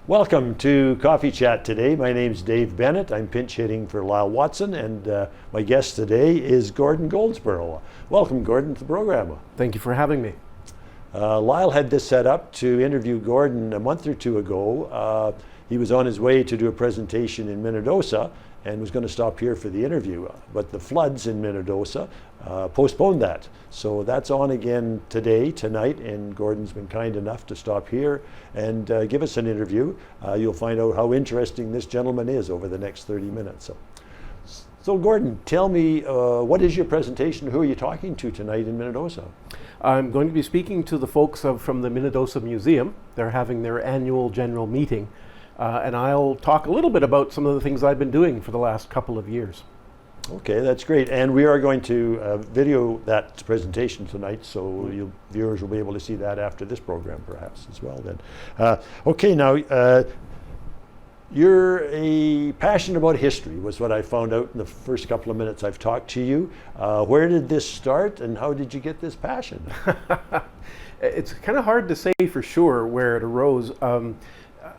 Welcome to Coffee Chat today. My name's Dave Bennet. I'm pinch hitting for Lyle Watson, and my guest today is Gordon Goldsborough. Welcome, Gordon, to the program. Thank you for having me. Lyle had this set up to interview Gordon a month or two ago. He was on his way to do a presentation in Manitoba and was going to stop here for the interview, but the floods in Manitoba postponed that. So that's on again tonight, and Gordon's been kind enough to stop here and give us an interview. You'll find out how interesting this gentleman is over the next 30 minutes. So Gordon, tell me, what is your presentation? Who are you talking to tonight in Manitoba? I'm going to be speaking to the folks from the Manitoba Museum. They're having their annual general meeting, and I'll talk a little bit about some of the things I've been doing for the last couple of years. Okay, that's great. And we are going to video that presentation tonight, so viewers will be able to see that after this program perhaps as well then. Okay, now you're passionate about history, was what I found out in the first couple of minutes I've talked to you. Where did this start and how did you get this passion? It's kind of hard to say for sure where it arose.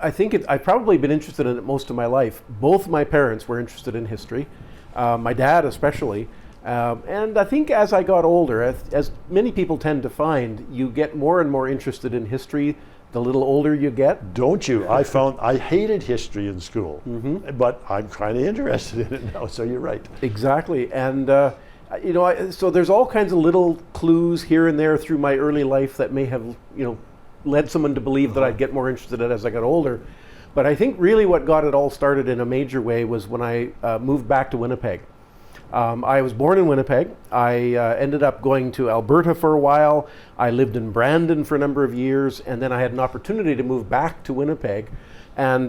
I think I've probably been interested in it most of my life. Both my parents were interested in history. My dad especially, and I think as I got older, as many people tend to find, you get more and more interested in history the little older you get. Don't you? I found I hated history in school, but I'm kind of interested in it now, so you're right. Exactly, and so there's all kinds of little clues here and there through my early life that may have, led someone to believe that I'd get more interested in it as I got older. But I think really what got it all started in a major way was when I moved back to Winnipeg. I was born in Winnipeg. I ended up going to Alberta for a while. I lived in Brandon for a number of years, and then I had an opportunity to move back to Winnipeg. And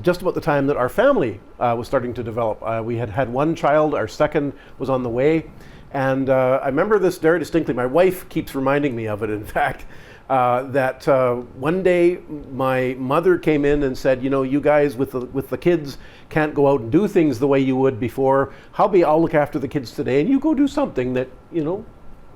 just about the time that our family was starting to develop. We had had one child, our second was on the way. And I remember this very distinctly. My wife keeps reminding me of it, in fact. That one day my mother came in and said, you guys with the kids can't go out and do things the way you would before. How about I'll look after the kids today and you go do something that, you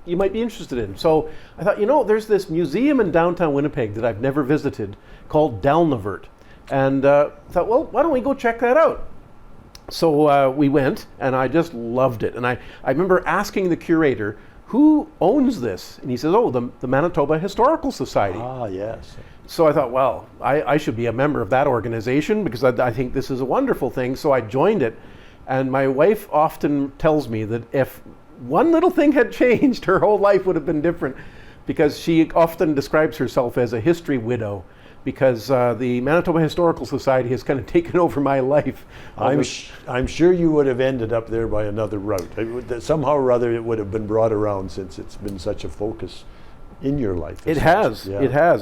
might be interested in. So I thought, there's this museum in downtown Winnipeg that I've never visited called Dalnavert. And thought, well, why don't we go check that out? So we went and I just loved it. And I remember asking the curator, who owns this? And he says, the Manitoba Historical Society. Ah, yes. So I thought, well, I should be a member of that organization because I think this is a wonderful thing. So I joined it. And my wife often tells me that if one little thing had changed, her whole life would have been different, because she often describes herself as a history widow, because the Manitoba Historical Society has kind of taken over my life. I'm sure you would have ended up there by another route. Somehow or other it would have been brought around, since it's been such a focus in your life. It has.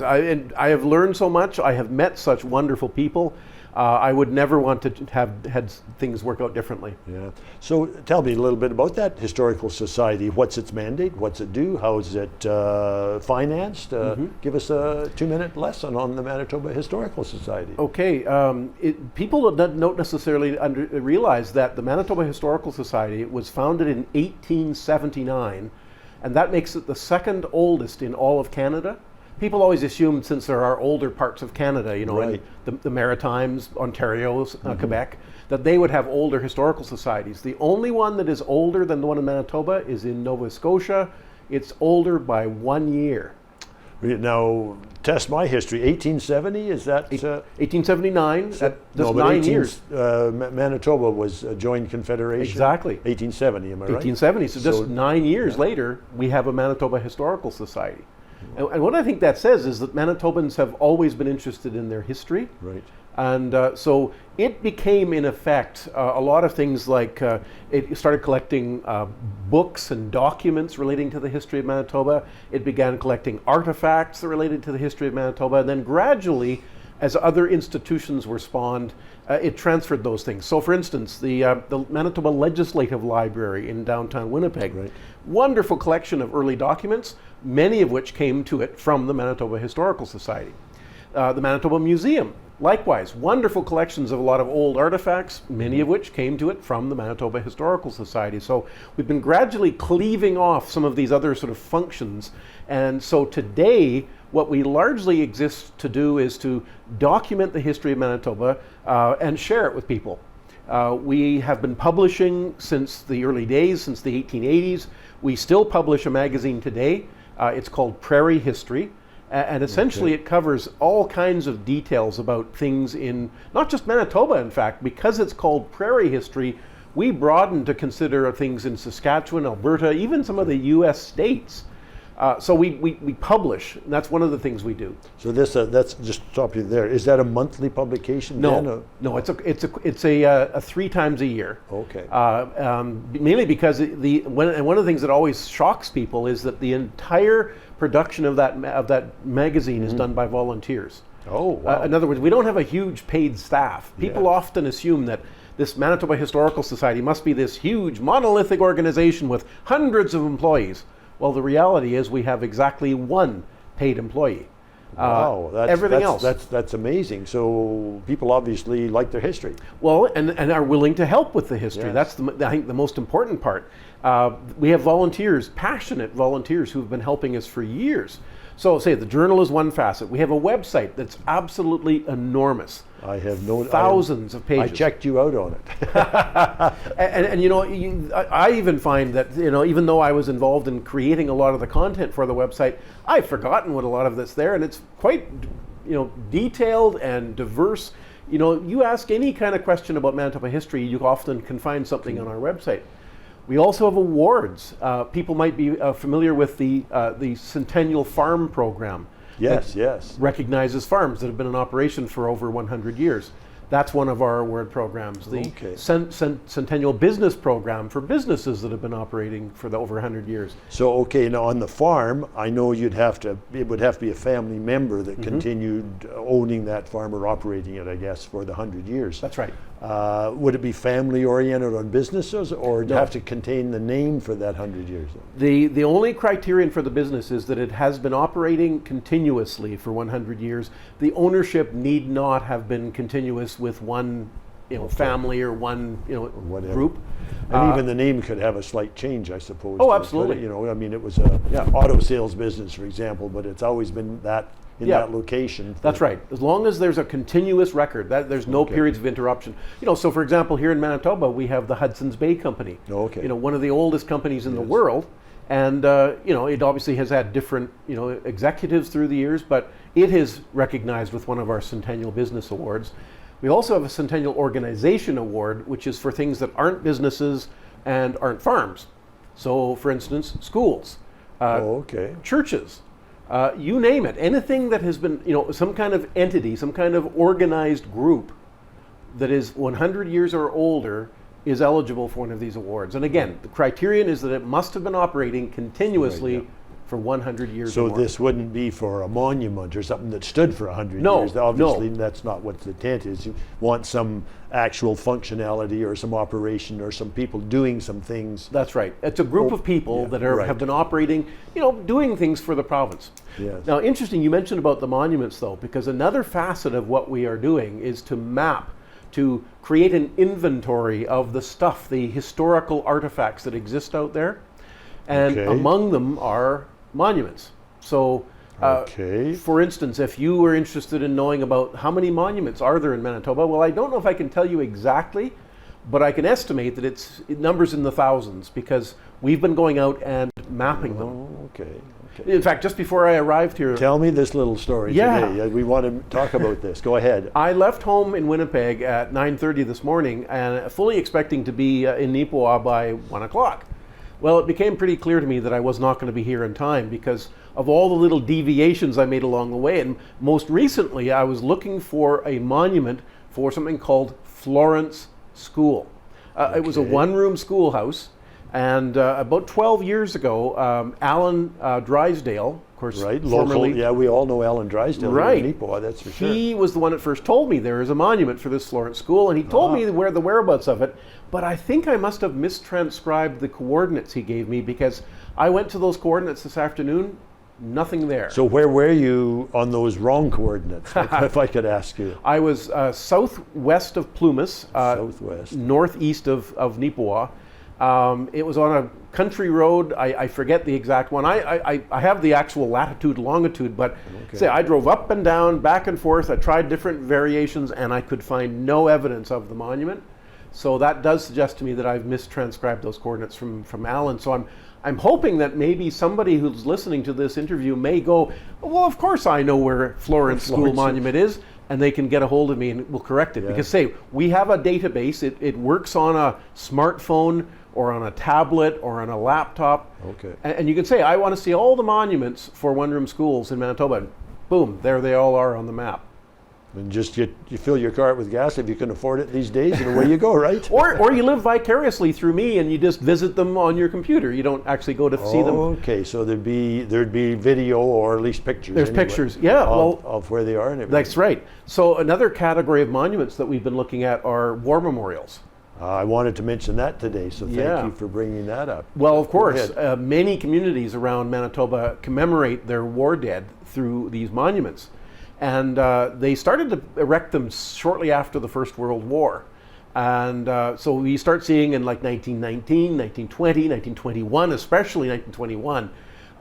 I have learned so much. I have met such wonderful people. I would never want to have had things work out differently. Yeah. So tell me a little bit about that historical society. What's its mandate? What's it do? How is it financed? Give us a 2-minute lesson on the Manitoba Historical Society. Okay. People don't necessarily realize that the Manitoba Historical Society was founded in 1879, and that makes it the second oldest in all of Canada. People always assume, since there are older parts of Canada, right, in the Maritimes, Ontario, Quebec, that they would have older historical societies. The only one that is older than the one in Manitoba is in Nova Scotia. It's older by 1 year. Now, test my history. 1870, is that? 1879, that's 9 years. Manitoba was a joined confederation. Exactly. 1870, am I right? 1870, so just 9 years later, we have a Manitoba Historical Society. And what I think that says is that Manitobans have always been interested in their history. Right. And so it became, in effect, a lot of things like it started collecting books and documents relating to the history of Manitoba. It began collecting artifacts that related to the history of Manitoba. And then gradually, as other institutions were spawned, it transferred those things. So for instance, the Manitoba Legislative Library in downtown Winnipeg, right, wonderful collection of early documents, many of which came to it from the Manitoba Historical Society. The Manitoba Museum, likewise, wonderful collections of a lot of old artifacts, many of which came to it from the Manitoba Historical Society. So we've been gradually cleaving off some of these other sort of functions. And so today, what we largely exist to do is to document the history of Manitoba and share it with people. We have been publishing since the early days, since the 1880s. We still publish a magazine today. It's called Prairie History. And essentially it covers all kinds of details about things in, not just Manitoba in fact, because it's called Prairie History, we broaden to consider things in Saskatchewan, Alberta, even some of the US states. So we publish, and that's one of the things we do. So that's just stop you there. Is that a monthly publication? No, no, it's a 3 times a year. Okay. Mainly because one of the things that always shocks people is that the entire production of that magazine is done by volunteers. Oh, wow. In other words, we don't have a huge paid staff. People often assume that this Manitoba Historical Society must be this huge monolithic organization with hundreds of employees. Well, the reality is we have exactly 1 paid employee. Wow, everything else. That's amazing. So people obviously like their history. Well, and are willing to help with the history. Yes. That's I think the most important part. We have volunteers, passionate volunteers who've been helping us for years. So say the journal is one facet. We have a website that's absolutely enormous. I have no thousands of pages. I checked you out on it. and you know, I even find that, you know, even though I was involved in creating a lot of the content for the website, I've forgotten what a lot of that's there, and it's quite, you know, detailed and diverse. You know, you ask any kind of question about Manitoba history, you often can find something on our website. We also have awards. People might be familiar with the Centennial Farm Program. Yes, yes. Recognizes farms that have been in operation for over 100 years. That's one of our award programs. The Centennial Business Program for businesses that have been operating for over 100 years. So, okay, now on the farm, I know it would have to be a family member that continued owning that farm or operating it, I guess, for the 100 years. That's right. Would it be family oriented on businesses, or do you have to contain the name for that 100 years? The only criterion for the business is that it has been operating continuously for 100 years. The ownership need not have been continuous with one, you know, family or one, you know, group. And even the name could have a slight change, I suppose. Oh, absolutely. You know, I mean, it was a auto sales business, for example, but it's always been that in that location. That's right. As long as there's a continuous record, that there's no periods of interruption. You know, so for example, here in Manitoba, we have the Hudson's Bay Company. Okay. You know, one of the oldest companies in the world, and you know, it obviously has had different, you know, executives through the years, but it is recognized with one of our Centennial Business Awards. We also have a Centennial Organization Award, which is for things that aren't businesses and aren't farms. So, for instance, schools, churches. You name it, anything that has been, you know, some kind of entity, some kind of organized group that is 100 years or older is eligible for one of these awards. And again, the criterion is that it must have been operating continuously for 100 years or So more. this wouldn't be for a monument or something that stood for 100 years. Obviously, that's not what the intent is. You want some actual functionality or some operation or some people doing some things. That's right. It's a group of people that have been operating, you know, doing things for the province. Yes. Now, interesting, you mentioned about the monuments, though, because another facet of what we are doing is to map, to create an inventory of the stuff, the historical artifacts that exist out there. And among them are monuments. So, for instance, if you were interested in knowing about how many monuments are there in Manitoba, well, I don't know if I can tell you exactly, but I can estimate that it numbers in the thousands because we've been going out and mapping them. In fact, just before I arrived here... Tell me this little story today. We want to talk about this. Go ahead. I left home in Winnipeg at 9:30 this morning and fully expecting to be in Neepawa by 1 o'clock. Well, it became pretty clear to me that I was not going to be here in time because of all the little deviations I made along the way. And most recently, I was looking for a monument for something called Florence School. It was a one-room schoolhouse. And about 12 years ago, Alan Drysdale, of course, local, we all know Alan Drysdale in Neepawa, that's for sure. He was the one that first told me there is a monument for this Florence School, and he told me where the whereabouts of it, but I think I must have mistranscribed the coordinates he gave me because I went to those coordinates this afternoon, nothing there. So where were you on those wrong coordinates, if I could ask you? I was southwest of Plumas, southwest, northeast of Neepawa. It was on a country road. I forget the exact one. I have the actual latitude, longitude, but say I drove up and down, back and forth. I tried different variations, and I could find no evidence of the monument. So that does suggest to me that I've mistranscribed those coordinates from Alan. So I'm hoping that maybe somebody who's listening to this interview may go, well, of course I know where Florence School Monument is, and they can get a hold of me and we'll correct it. Because say, we have a database, it works on a smartphone or on a tablet or on a laptop. And you can say, I want to see all the monuments for one-room schools in Manitoba. And boom, there they all are on the map. And just you fill your cart with gas if you can afford it these days, and away you go, right? or you live vicariously through me and you just visit them on your computer. You don't actually go to see them. Okay, so there'd be video or at least pictures. There's pictures, yeah, of where they are and everything. That's right. So another category of monuments that we've been looking at are war memorials. I wanted to mention that today, so thank you for bringing that up. Well, of course, many communities around Manitoba commemorate their war dead through these monuments. And they started to erect them shortly after the First World War. And so we start seeing in like 1919, 1920, 1921, especially 1921,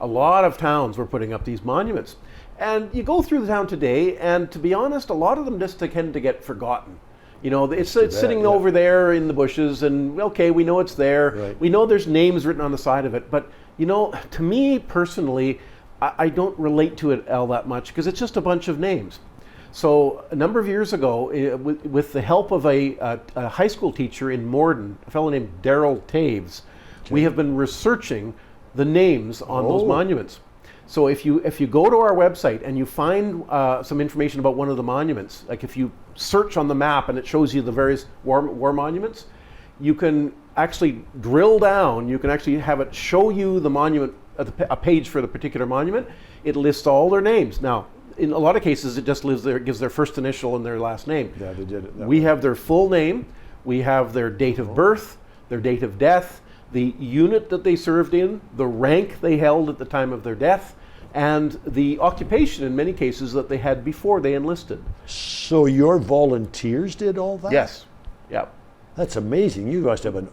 a lot of towns were putting up these monuments. And you go through the town today, and to be honest, a lot of them just tend to get forgotten. You know, it's sitting over there in the bushes, and okay, we know it's there. Right. We know there's names written on the side of it. But, you know, to me personally, I don't relate to it all that much because it's just a bunch of names. So a number of years ago, with the help of a high school teacher in Morden, a fellow named Daryl Taves, we have been researching the names on those monuments. So if you go to our website and you find some information about one of the monuments, like if you search on the map and it shows you the various war monuments, you can actually drill down. You can actually have it show you the monument, a page for the particular monument. It lists all their names. Now, in a lot of cases, it just gives their first initial and their last name. Yeah, they did it. We have their full name. We have their date of birth, their date of death, the unit that they served in, the rank they held at the time of their death, and the occupation in many cases that they had before they enlisted. So your volunteers did all that? Yes. Yep. That's amazing. You must have an,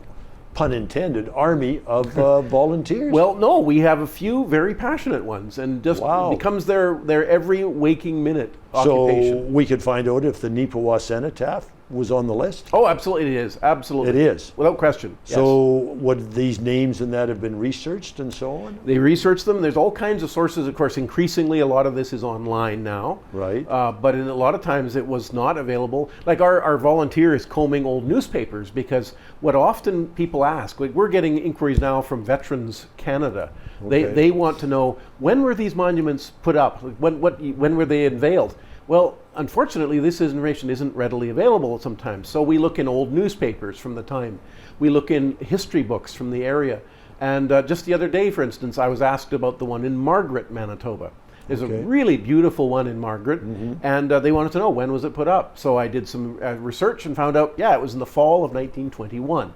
pun intended, army of volunteers. Well, no, we have a few very passionate ones, and just becomes their every waking minute occupation. So we could find out if the Neepawa Cenotaph was on the list? Oh, absolutely it is. Absolutely. It is? Without question. So would these names and that have been researched and so on? They researched them. There's all kinds of sources. Of course, increasingly a lot of this is online now. Right. But in a lot of times it was not available. Like our volunteer is combing old newspapers, because what often people ask, like we're getting inquiries now from Veterans Canada. Okay. They want to know, when were these monuments put up? When were they unveiled? Well, unfortunately, this information isn't readily available sometimes. So we look in old newspapers from the time. We look in history books from the area. And just the other day, for instance, I was asked about the one in Margaret, Manitoba. There's a really beautiful one in Margaret, and they wanted to know, when was it put up? So I did some research and found out, it was in the fall of 1921.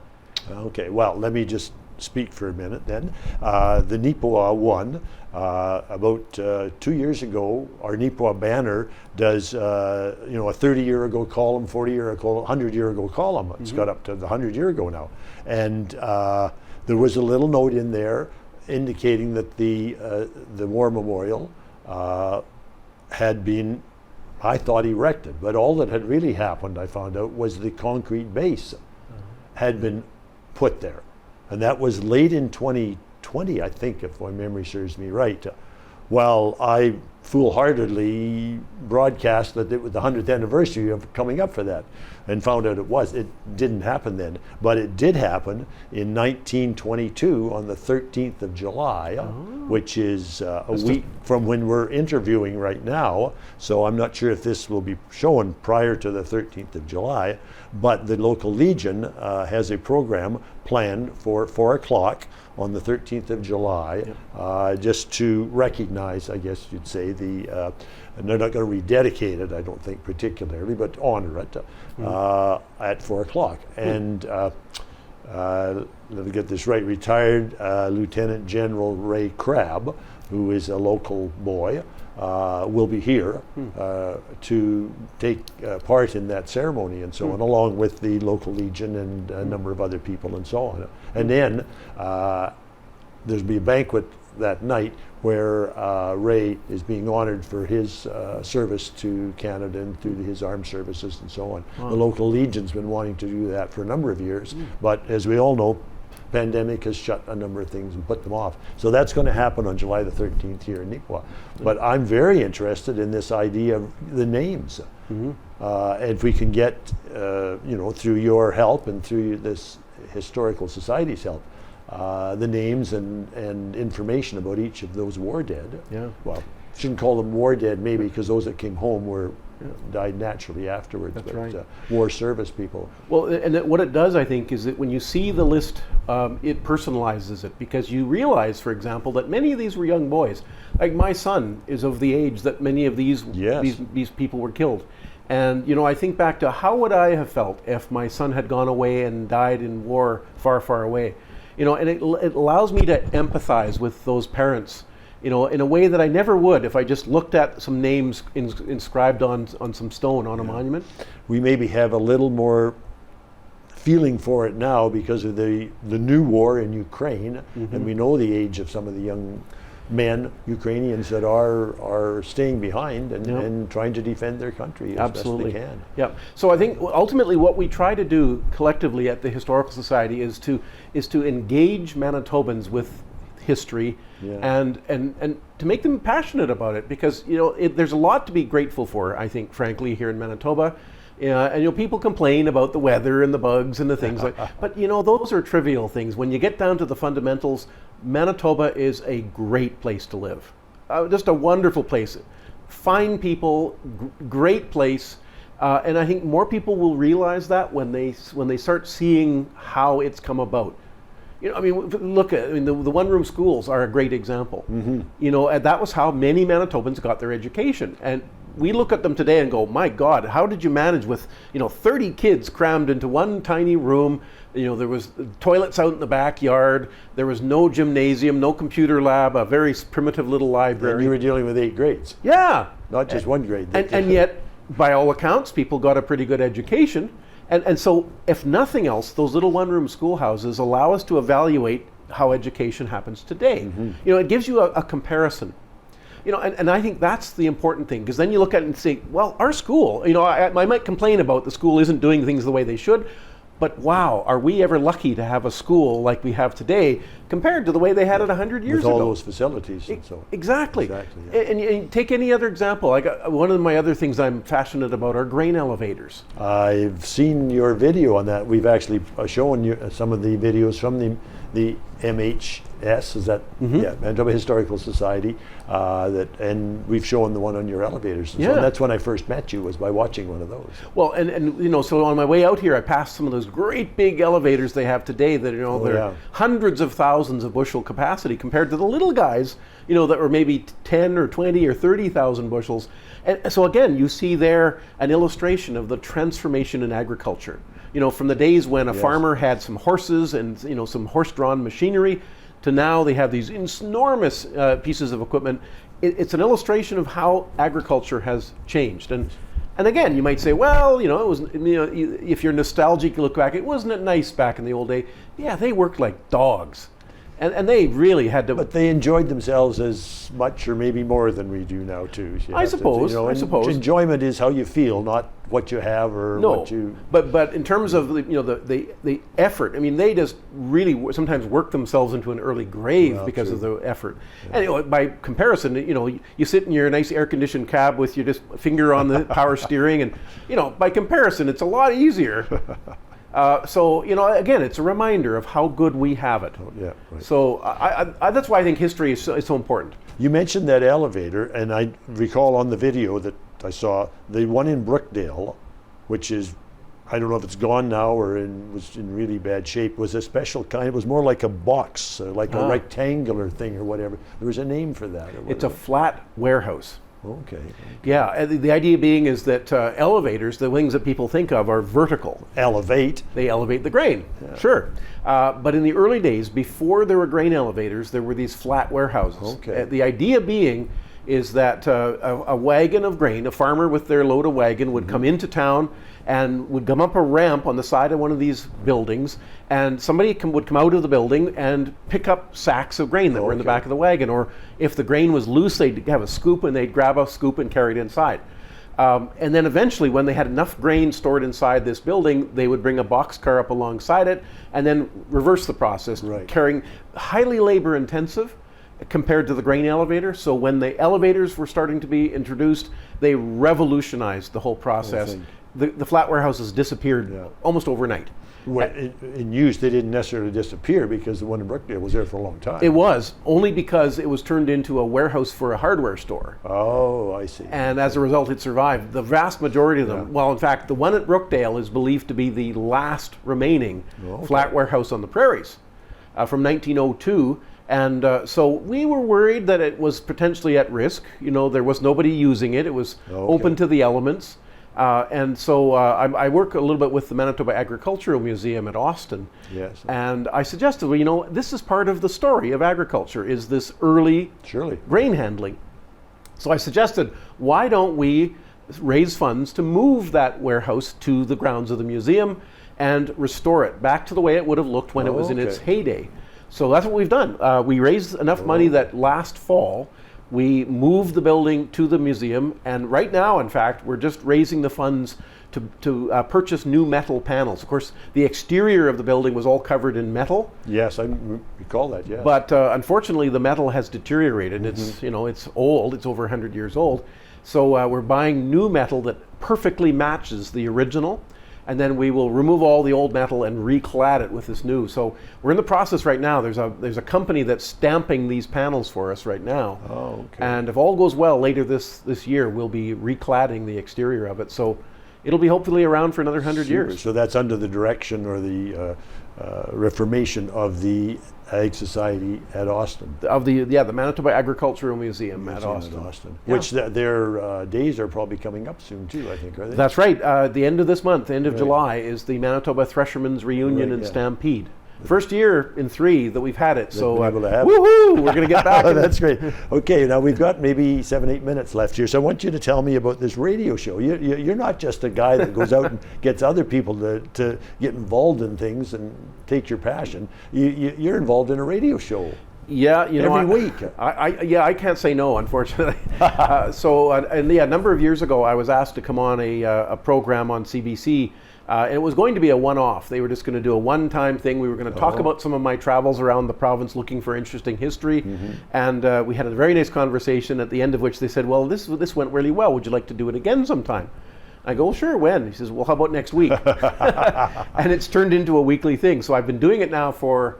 Okay, well, let me just speak for a minute then. The Neepawa one, about 2 years ago, our Neepawa banner does a 30-year ago column, 40-year ago, 100-year ago column. It's got up to the 100-year ago now. And there was a little note in there indicating that the war memorial had been, I thought, erected. But all that had really happened, I found out, was the concrete base had been put there. And that was late in 2020, I think, if my memory serves me right. Well, I foolhardily broadcast that it was the 100th anniversary of coming up for that, and found out it didn't happen then. But it did happen in 1922 on the 13th of July, which is a week from when we're interviewing right now. So I'm not sure if this will be shown prior to the 13th of July, but the local Legion has a program planned for 4 o'clock on the 13th of July, just to recognize, I guess you'd say, and they're not going to rededicate it, I don't think particularly, but honor it at 4 o'clock. And let me get this right, retired Lieutenant General Ray Crabb, who is a local boy, will be here to take part in that ceremony and so on, along with the local Legion and a number of other people and so on. And then there'll be a banquet that night where Ray is being honored for his service to Canada and through his armed services and so on. Wow. The local Legion's been wanting to do that for a number of years, but as we all know, pandemic has shut a number of things and put them off. So that's going to happen on July the 13th here in Nipawin. But I'm very interested in this idea of the names. And if we can get, through your help and through this Historical Society's help, the names and information about each of those war dead. Yeah. Well, shouldn't call them war dead maybe, because those that came home were died naturally afterwards. That's but, right. War service people. Well, and what it does, I think, is that when you see the list, it personalizes it, because you realize, for example, that many of these were young boys. Like my son is of the age that many of these these people were killed. And I think back to how would I have felt if my son had gone away and died in war far, far away. And it allows me to empathize with those parents, in a way that I never would if I just looked at some names inscribed on some stone on a monument. We maybe have a little more feeling for it now because of the new war in Ukraine, and we know the age of some of the young men, Ukrainians, that are staying behind and trying to defend their country as best they can. Yeah. So I think ultimately what we try to do collectively at the Historical Society is to engage Manitobans with history and to make them passionate about it, because there's a lot to be grateful for, I think, frankly, here in Manitoba. And people complain about the weather and the bugs and the things like, but those are trivial things. When you get down to the fundamentals, Manitoba is a great place to live, just a wonderful place. Fine people, great place, and I think more people will realize that when they start seeing how it's come about. Look at the one-room schools are a great example. And that was how many Manitobans got their education. And we look at them today and go, my God, how did you manage with 30 kids crammed into one tiny room? There was toilets out in the backyard. There was no gymnasium, no computer lab, a very primitive little library. And you were dealing with 8 grades. Yeah. Not just one grade. And yet, by all accounts, people got a pretty good education. And so, if nothing else, those little one-room schoolhouses allow us to evaluate how education happens today. It gives you a comparison. And I think that's the important thing, because then you look at it and say, well, our school, I might complain about the school isn't doing things the way they should, but wow, are we ever lucky to have a school like we have today compared to the way they had it 100 years ago? With all those facilities and so on. Exactly. Yeah. And take any other example. One of my other things I'm passionate about are grain elevators. I've seen your video on that. We've actually shown you some of the videos from the MHS, is that Manitoba Historical Society, and we've shown the one on your elevators. And so on. That's when I first met you, was by watching one of those. Well, and so on my way out here, I passed some of those great big elevators they have today that they're hundreds of thousands of bushel capacity compared to the little guys, that were maybe 10 or 20 or 30,000 bushels. And so again, you see there an illustration of the transformation in agriculture. From the days when a farmer had some horses and some horse-drawn machinery, to now they have these enormous pieces of equipment. It's an illustration of how agriculture has changed. And again, you might say, well, it was, if you're nostalgic, you look back, wasn't it nice back in the old day? Yeah, they worked like dogs. And they really had to. But they enjoyed themselves as much or maybe more than we do now too. I suppose. Enjoyment is how you feel, not what you have or what you. But in terms of the effort, they just really sometimes work themselves into an early grave because of the effort. Yeah. And by comparison, you sit in your nice air-conditioned cab with your just finger on the power steering, and by comparison, it's a lot easier. So again, it's a reminder of how good we have it. So that's why I think history is so important. You mentioned that elevator, and I recall on the video that I saw, the one in Brookdale, which is, I don't know if it's gone now or was in really bad shape, was a special kind. It was more like a box, like a rectangular thing or whatever. There was a name for that. It's a flat warehouse. Okay. Yeah, and the idea being is that elevators, the things that people think of, are vertical. Elevate. They elevate the grain, sure. But in the early days, before there were grain elevators, there were these flat warehouses. Okay. The idea being is that a wagon of grain, a farmer with their load of wagon would come into town and would come up a ramp on the side of one of these buildings, and somebody would come out of the building and pick up sacks of grain that were in the back of the wagon. Or if the grain was loose, they'd have a scoop and they'd grab a scoop and carry it inside. And then eventually, when they had enough grain stored inside this building, they would bring a boxcar up alongside it and then reverse the process, carrying highly labor intensive compared to the grain elevator. So when the elevators were starting to be introduced, they revolutionized the whole process. The flat warehouses disappeared almost overnight. In use, they didn't necessarily disappear because the one in Brookdale was there for a long time. It was, only because it was turned into a warehouse for a hardware store. Oh, I see. And as a result, it survived. The vast majority of them, well, in fact, the one at Brookdale is believed to be the last remaining flat warehouse on the prairies from 1902. And so we were worried that it was potentially at risk. You know, there was nobody using it. It was open to the elements. And so I work a little bit with the Manitoba Agricultural Museum at Austin. Yes. And I suggested, well, you know, this is part of the story of agriculture, is this early grain handling. So I suggested, why don't we raise funds to move that warehouse to the grounds of the museum and restore it back to the way it would have looked when it was in its heyday. So that's what we've done. We raised enough money that last fall we moved the building to the museum, and right now, in fact, we're just raising the funds to purchase new metal panels. Of course, the exterior of the building was all covered in metal. Yes, I recall that, yes. But unfortunately, the metal has deteriorated. It's, you know, it's old. It's over 100 years old. So we're buying new metal that perfectly matches the original, and then we will remove all the old metal and reclad it with this new. So we're in the process right now. There's a company that's stamping these panels for us right now. Oh, okay. And if all goes well, later this year, we'll be recladding the exterior of it. So it'll be hopefully around for another 100 years. So that's under the direction or the reformation of the Ag Society at Austin. Of the Manitoba Agricultural Museum at Austin. Yeah. Which their days are probably coming up soon too, I think, are they? That's right. The end of this month, the end of July, is the Manitoba Threshermen's Reunion and Stampede. First year in 3 that we've had it, so woohoo! We're going to get back. That's great. Okay, now we've got maybe 7-8 minutes left here, so I want you to tell me about this radio show. You're not just a guy that goes out and gets other people to get involved in things and take your passion. You're involved in a radio show. Yeah, you know, every week. I can't say no, unfortunately. A number of years ago, I was asked to come on a program on CBC. And it was going to be a one-off. They were just going to do a one-time thing. We were going to talk about some of my travels around the province looking for interesting history. And we had a very nice conversation, at the end of which they said, well, this went really well. Would you like to do it again sometime? I go, well, sure, when? He says, well, how about next week? And it's turned into a weekly thing. So I've been doing it now for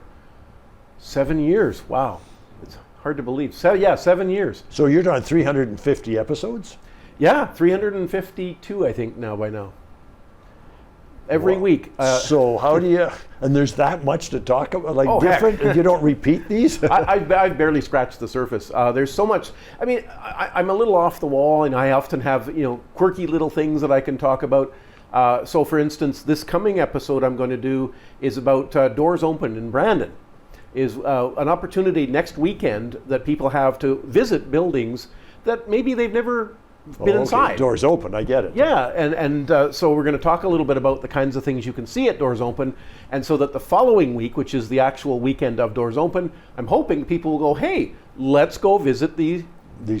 7 years. Wow. It's hard to believe. 7 years. So you're on 350 episodes? Yeah, 352, I think, by now. Every week. So how do you, and there's that much to talk about, different, and you don't repeat these? I've barely scratched the surface. There's so much. I mean, I'm a little off the wall, and I often have, quirky little things that I can talk about. So for instance, this coming episode I'm going to do is about Doors Open in Brandon. Is an opportunity next weekend that people have to visit buildings that maybe they've never been inside. Doors Open, I get it. Yeah, and so we're going to talk a little bit about the kinds of things you can see at Doors Open, and so that the following week, which is the actual weekend of Doors Open, I'm hoping people will go, hey, let's go visit these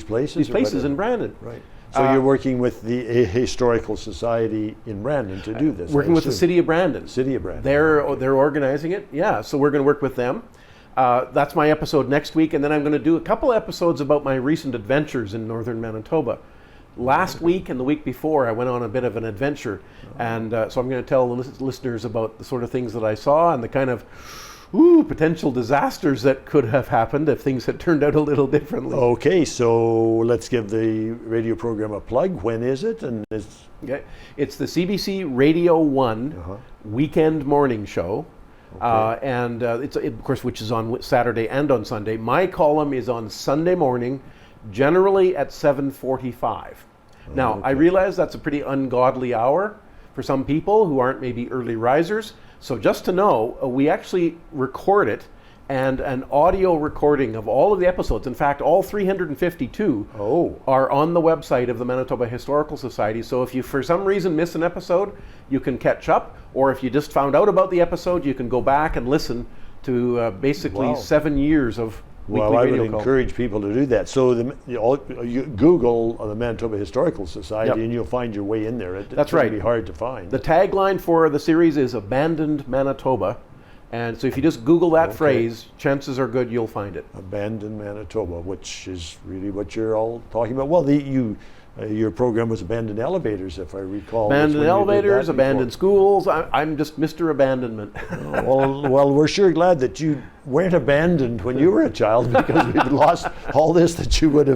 places in Brandon. Right. So you're working with the Historical Society in Brandon to do this? Working with the City of Brandon. City of Brandon. They're organizing it, yeah, so we're going to work with them. That's my episode next week, and then I'm going to do a couple episodes about my recent adventures in northern Manitoba. Last week and the week before, I went on a bit of an adventure, and so I'm going to tell the listeners about the sort of things that I saw and the kind of potential disasters that could have happened if things had turned out a little differently. Okay, so let's give the radio program a plug. When is it? And it's the CBC Radio 1 weekend morning show. And it's of course, which is on Saturday and on Sunday. My column is on Sunday morning generally at 7:45. Now, I realize that's a pretty ungodly hour for some people who aren't maybe early risers. So just to know, we actually record it, and an audio recording of all of the episodes. In fact, all 352 are on the website of the Manitoba Historical Society. So if you for some reason miss an episode, you can catch up, or if you just found out about the episode, you can go back and listen to basically 7 years of weekly I radio would call. encourage people to do that. So you Google the Manitoba Historical Society, and you'll find your way in there. That's right. It'll be hard to find. The tagline for the series is Abandoned Manitoba. And so if you just Google that phrase, chances are good you'll find it. Abandoned Manitoba, which is really what you're all talking about. Well, your program was Abandoned Elevators, if I recall. Abandoned elevators, abandoned schools. I'm just Mr. Abandonment. Well, we're sure glad that you weren't abandoned when you were a child, because we've lost all this that you would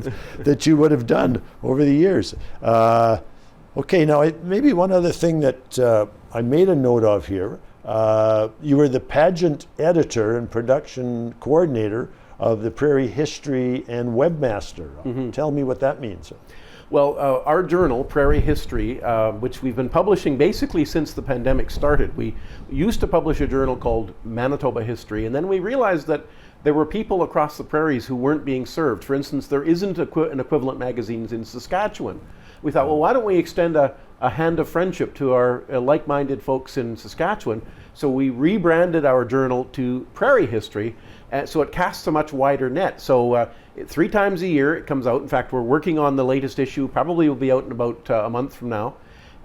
have done over the years. Okay, now maybe one other thing that I made a note of here. You were the pageant editor and production coordinator of the Prairie History and webmaster. Tell me what that means. Well, our journal, Prairie History, which we've been publishing basically since the pandemic started. We used to publish a journal called Manitoba History, and then we realized that there were people across the prairies who weren't being served. For instance, there isn't an equivalent magazine in Saskatchewan. We thought, well, why don't we extend a hand of friendship to our like-minded folks in Saskatchewan? So we rebranded our journal to Prairie History, so it casts a much wider net. So 3 times a year it comes out. In fact, we're working on the latest issue. Probably will be out in about a month from now.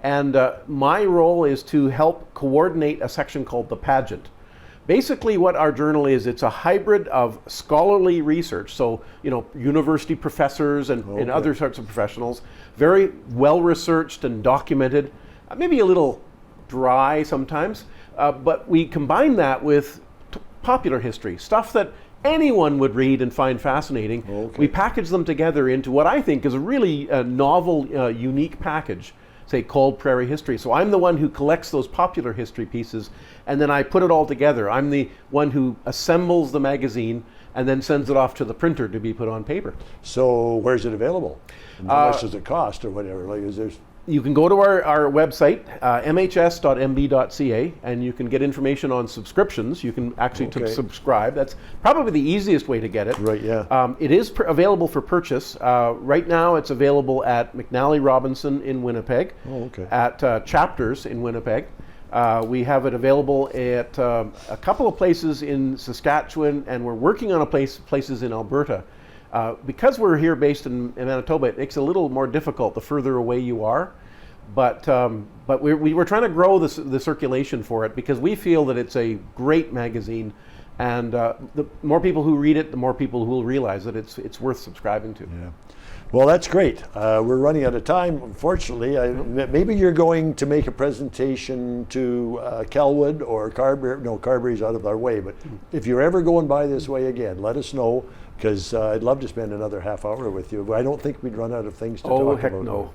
And my role is to help coordinate a section called The Pageant. Basically what our journal is, it's a hybrid of scholarly research, so university professors and other sorts of professionals, very well researched and documented, maybe a little dry sometimes, but we combine that with popular history, stuff that anyone would read and find fascinating. We package them together into what I think is a really novel, unique package, say, called Prairie History. So I'm the one who collects those popular history pieces, and then I put it all together. I'm the one who assembles the magazine and then sends it off to the printer to be put on paper. So where's it available? And how much does it cost, or whatever? You can go to our website, mhs.mb.ca, and you can get information on subscriptions. You can actually subscribe. That's probably the easiest way to get it. Right, yeah. It is available for purchase. Right now it's available at McNally Robinson in Winnipeg, at Chapters in Winnipeg. We have it available at a couple of places in Saskatchewan, and we're working on places in Alberta. Because we're here based in Manitoba, it makes it a little more difficult the further away you are. But we're trying to grow the circulation for it, because we feel that it's a great magazine, and the more people who read it, the more people who will realize that it's worth subscribing to. Yeah. Well, that's great. We're running out of time, unfortunately. Maybe you're going to make a presentation to Kelwood or Carberry. No, Carberry's out of our way, but if you're ever going by this way again, let us know, because I'd love to spend another half hour with you. But I don't think we'd run out of things to talk about. Oh, heck no.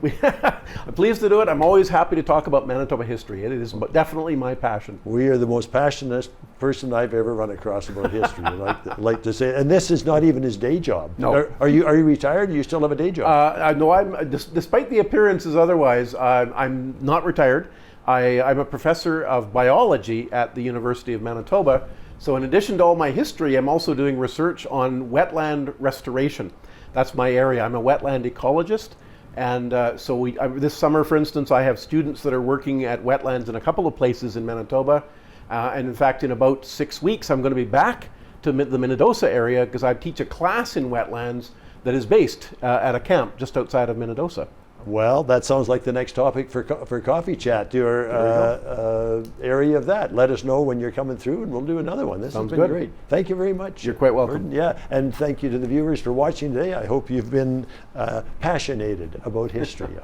I'm pleased to do it. I'm always happy to talk about Manitoba history. It is definitely my passion. We are the most passionate person I've ever run across about history. I like to say, and this is not even his day job. No. Are you retired? Do you still have a day job? No, despite the appearances otherwise, I'm not retired. I'm a professor of biology at the University of Manitoba. So in addition to all my history, I'm also doing research on wetland restoration. That's my area. I'm a wetland ecologist. And so this summer, for instance, I have students that are working at wetlands in a couple of places in Manitoba. And in fact, in about 6 weeks, I'm going to be back to the Minnedosa area, because I teach a class in wetlands that is based at a camp just outside of Minnedosa. Well, that sounds like the next topic for Coffee Chat. Your area of that. Let us know when you're coming through, and we'll do another one. This Sounds has been good. great. Thank you very much. You're quite welcome. Yeah, and thank you to the viewers for watching today. I hope you've been passionated about history.